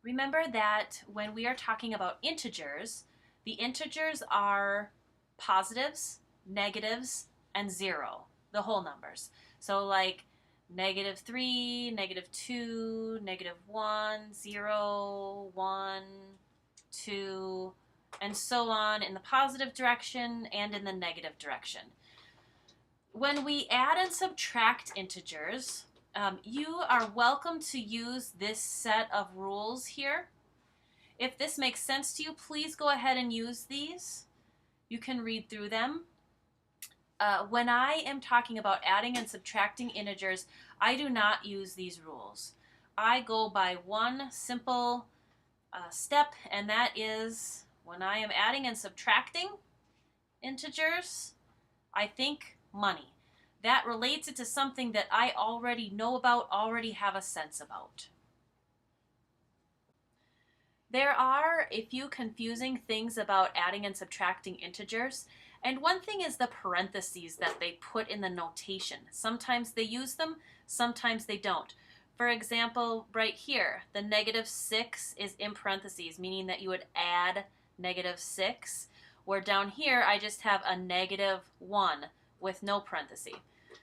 Remember that when we are talking about integers, the integers are positives, negatives, and 0, the whole numbers. So like -3, -2, -1, 0, 1, 2, and so on in the positive direction and in the negative direction. When we add and subtract integers, you are welcome to use this set of rules here. If this makes sense to you, please go ahead and use these. You can read through them. When I am talking about adding and subtracting integers, I do not use these rules. I go by one simple step, and that is when I am adding and subtracting integers, I think money. That relates it to something that I already know about, already have a sense about. There are a few confusing things about adding and subtracting integers, and one thing is the parentheses that they put in the notation. Sometimes they use them, sometimes they don't. For example, right here, the -6 is in parentheses, meaning that you would add -6, where down here I just have a -1 with no parenthesis.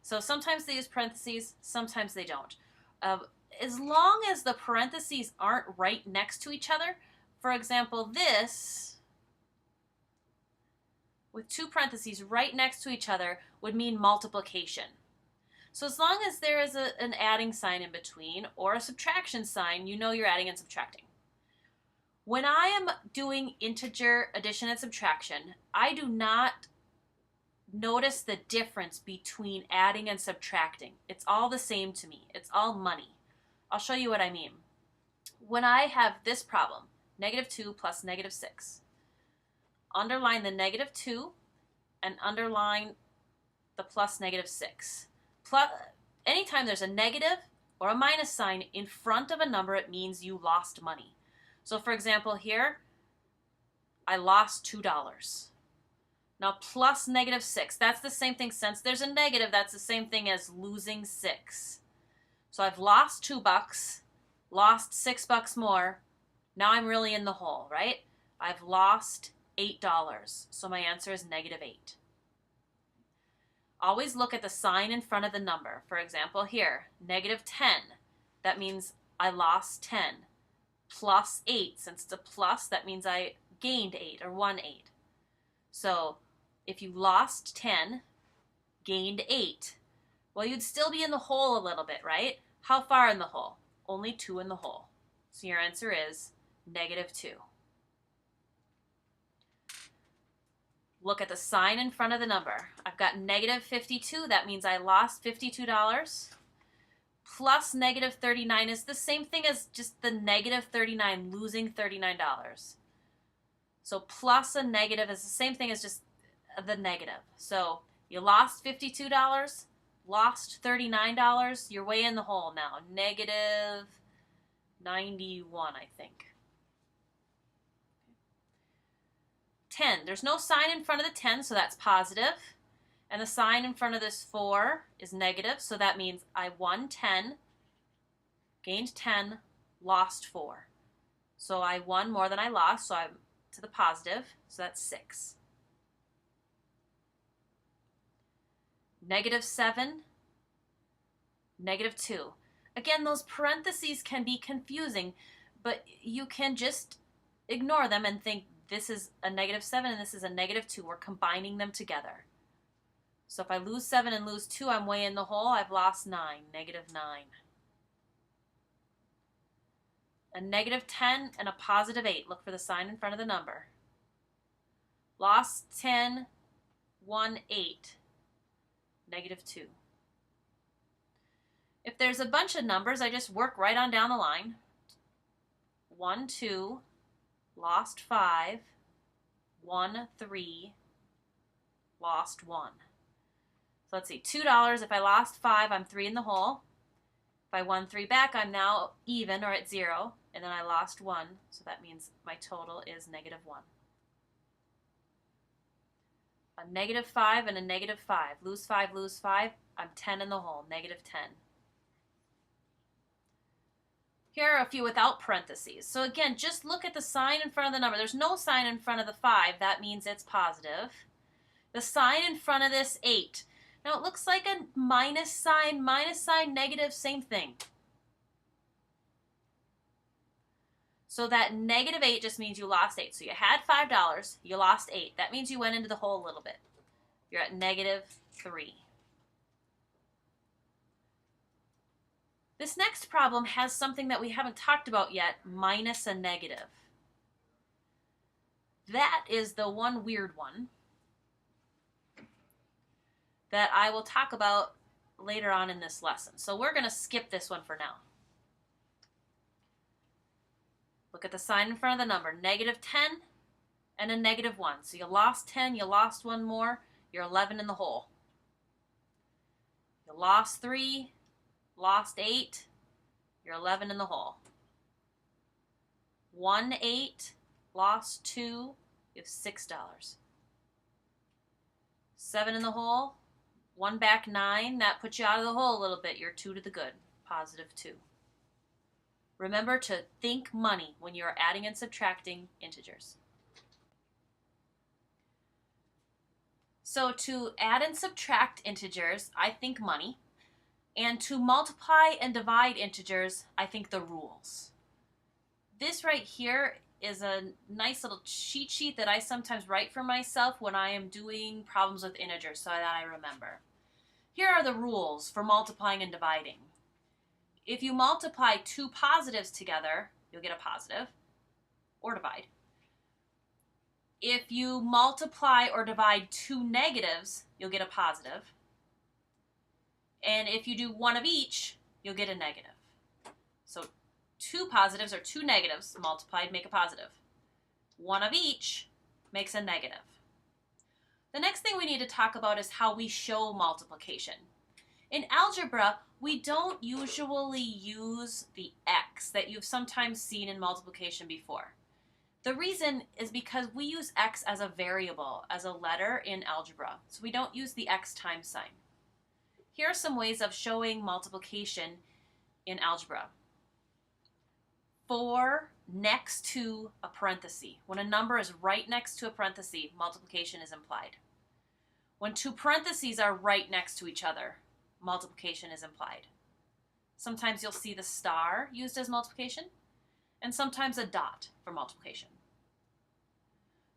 So sometimes they use parentheses, sometimes they don't. As long as the parentheses aren't right next to each other, for example, this with two parentheses right next to each other would mean multiplication. So as long as there is an adding sign in between or a subtraction sign, you know you're adding and subtracting. When I am doing integer addition and subtraction, I do not notice the difference between adding and subtracting. It's all the same to me. It's all money. I'll show you what I mean. When I have this problem, -2 plus -6, underline the -2 and underline the plus -6. Anytime there's a negative or a minus sign in front of a number, it means you lost money. So for example here, I lost $2. Now plus -6, that's the same thing. Since there's a negative, that's the same thing as losing 6. So I've lost $2, lost $6 more. Now I'm really in the hole, right? I've lost $8. So my answer is -8. Always look at the sign in front of the number. For example, here, -10. That means I lost 10. Plus 8. Since it's a plus, that means I gained 8 or won 8. So if you lost 10, gained 8, well, you'd still be in the hole a little bit, right? How far in the hole? Only 2 in the hole. So your answer is -2. Look at the sign in front of the number. I've got -52. That means I lost $52. Plus -39 is the same thing as just the -39, losing $39. So plus a negative is the same thing as just the negative. So you lost $52, lost $39. You're way in the hole now. -91, I think. 10. There's no sign in front of the 10, so that's positive. And the sign in front of this 4 is negative, so that means I won 10, gained 10, lost 4. So I won more than I lost, so I'm to the positive, so that's 6. -7, -2. Again, those parentheses can be confusing, but you can just ignore them and think this is a -7 and this is a -2. We're combining them together. So if I lose 7 and lose 2, I'm way in the hole. I've lost 9, -9. A -10 and a +8. Look for the sign in front of the number. Lost 10, won 8, -2. If there's a bunch of numbers, I just work right on down the line. 1, 2, lost 5, won 3, lost 1. So let's see, $2. If I lost 5, I'm 3 in the hole. If I won 3 back, I'm now even or at 0, and then I lost 1, so that means my total is -1. A -5 and a -5. Lose 5, lose 5. I'm 10 in the hole, -10. Here are a few without parentheses. So again, just look at the sign in front of the number. There's no sign in front of the 5. That means it's positive. The sign in front of this 8. Now it looks like a minus sign, negative, same thing. So that negative 8 just means you lost 8. So you had $5, you lost 8. That means you went into the hole a little bit. You're at negative 3. This next problem has something that we haven't talked about yet, minus a negative. That is the one weird one that I will talk about later on in this lesson. So we're going to skip this one for now. Look at the sign in front of the number, negative 10 and a negative 1. So you lost 10, you lost 1 more, you're 11 in the hole. You lost 3, lost 8, you're 11 in the hole. 1, 8, lost 2, you have $6. 7 in the hole, 1 back 9, that puts you out of the hole a little bit. You're 2 to the good, positive 2. Remember to think money when you are adding and subtracting integers. So to add and subtract integers, I think money. And to multiply and divide integers, I think the rules. This right here is a nice little cheat sheet that I sometimes write for myself when I am doing problems with integers so that I remember. Here are the rules for multiplying and dividing. If you multiply 2 positives together, you'll get a positive, or divide. If you multiply or divide 2 negatives, you'll get a positive. And if you do 1 of each, you'll get a negative. So 2 positives or 2 negatives multiplied make a positive. 1 of each makes a negative. The next thing we need to talk about is how we show multiplication. In algebra, we don't usually use the x that you've sometimes seen in multiplication before. The reason is because we use x as a variable, as a letter in algebra. So we don't use the x times sign. Here are some ways of showing multiplication in algebra. 4 next to a parenthesis. When a number is right next to a parenthesis, multiplication is implied. When 2 parentheses are right next to each other, multiplication is implied. Sometimes you'll see the star used as multiplication, and sometimes a dot for multiplication.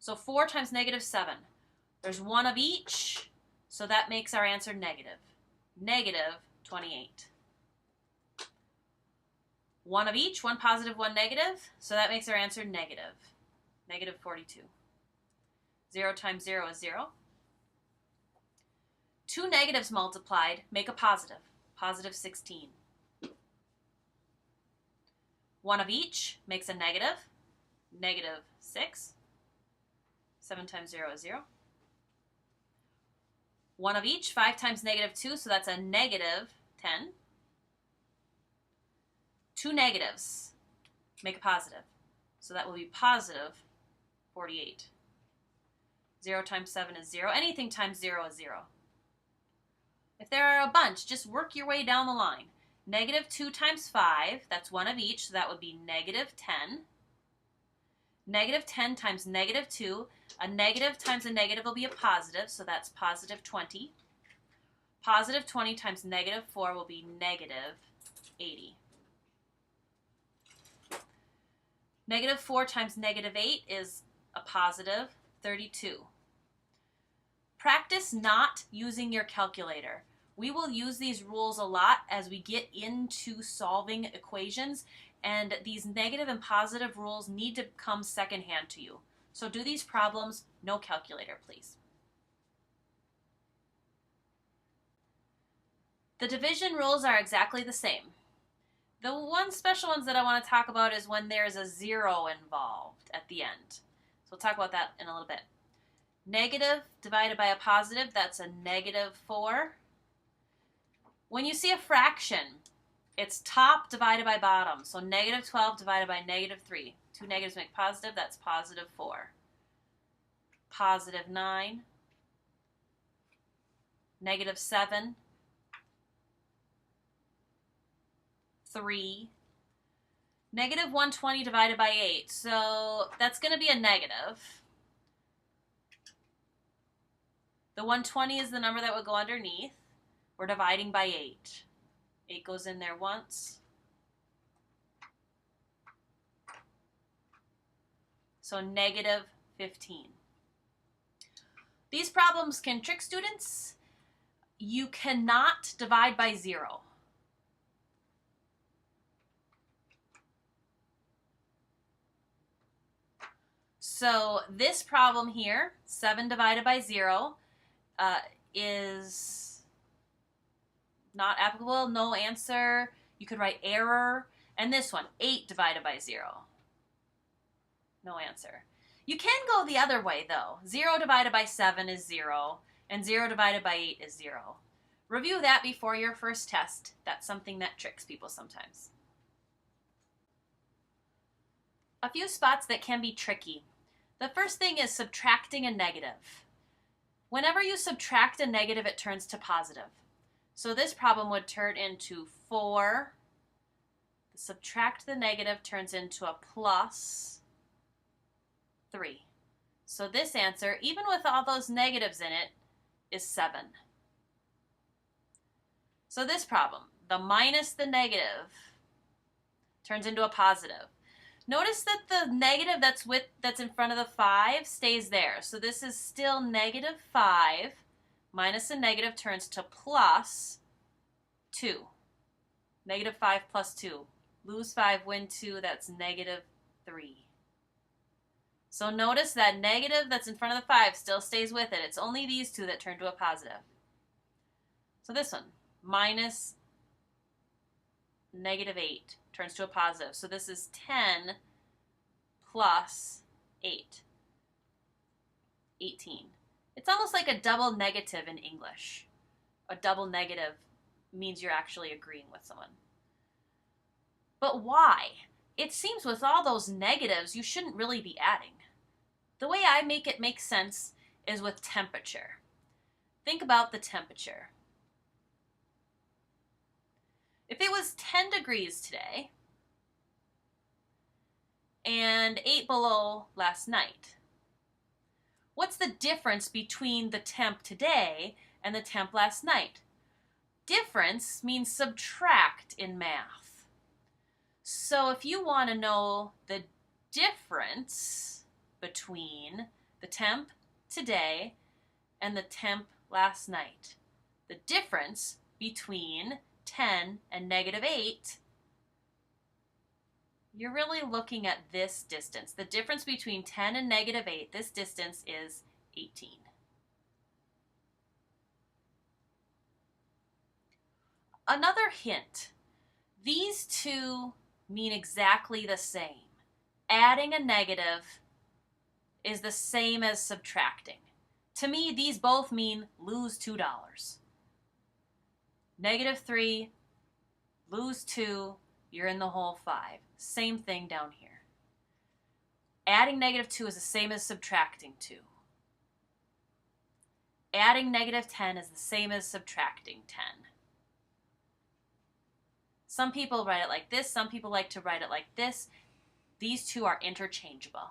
So 4 times negative 7. There's 1 of each, so that makes our answer negative. Negative 28. 1 of each, 1 positive, 1 negative, so that makes our answer negative. Negative 42. 0 times 0 is 0. 2 negatives multiplied make a positive. Positive 16. 1 of each makes a negative. Negative 6. 7 times 0 is 0. 1 of each, 5 times negative 2, so that's a negative 10. 2 negatives make a positive, so that will be positive 48. 0 times 7 is 0. Anything times 0 is 0. If there are a bunch, just work your way down the line. Negative 2 times 5, that's 1 of each, so that would be negative 10. Negative 10 times negative 2, a negative times a negative will be a positive, so that's positive 20. Positive 20 times negative 4 will be negative 80. Negative 4 times negative 8 is a positive 32. Practice not using your calculator. We will use these rules a lot as we get into solving equations, and these negative and positive rules need to come secondhand to you. So do these problems, no calculator, please. The division rules are exactly the same. The one special ones that I want to talk about is when there's a 0 involved at the end. So we'll talk about that in a little bit. Negative divided by a positive, that's a negative 4. When you see a fraction, it's top divided by bottom. So negative 12 divided by negative 3. 2 negatives make positive, that's positive 4. Positive 9. Negative 7. 3. Negative 120 divided by 8. So that's going to be a negative. The 120 is the number that would go underneath. We're dividing by 8. 8 goes in there once. So negative 15. These problems can trick students. You cannot divide by 0. So this problem here, 7 divided by 0, is not applicable, no answer. You could write error. And this one, 8 divided by 0. No answer. You can go the other way, though. 0 divided by 7 is 0, and 0 divided by 8 is 0. Review that before your first test. That's something that tricks people sometimes. A few spots that can be tricky. The first thing is subtracting a negative. Whenever you subtract a negative, it turns to positive. So this problem would turn into 4. Subtract the negative turns into a plus 3. So this answer, even with all those negatives in it, is 7. So this problem, the minus the negative turns into a positive. Notice that the negative that's in front of the 5 stays there. So this is still negative 5 minus a negative turns to plus 2. Negative 5 plus 2. Lose 5, win 2, that's negative 3. So notice that negative that's in front of the 5 still stays with it. It's only these two that turn to a positive. So this one, minus negative 8 turns to a positive. So this is 10 plus 8. 18. It's almost like a double negative in English. A double negative means you're actually agreeing with someone. But why? It seems with all those negatives, you shouldn't really be adding. The way I make it make sense is with temperature. Think about the temperature. If it was 10 degrees today and 8 below last night, what's the difference between the temp today and the temp last night? Difference means subtract in math. So if you want to know the difference between the temp today and the temp last night, the difference between 10 and negative 8, you're really looking at this distance. The difference between 10 and negative 8, this distance is 18. Another hint, these two mean exactly the same. Adding a negative is the same as subtracting. To me, these both mean lose $2. Negative 3, lose 2, you're in the hole 5. Same thing down here. Adding negative 2 is the same as subtracting 2. Adding negative 10 is the same as subtracting 10. Some people write it like this. Some people like to write it like this. These two are interchangeable.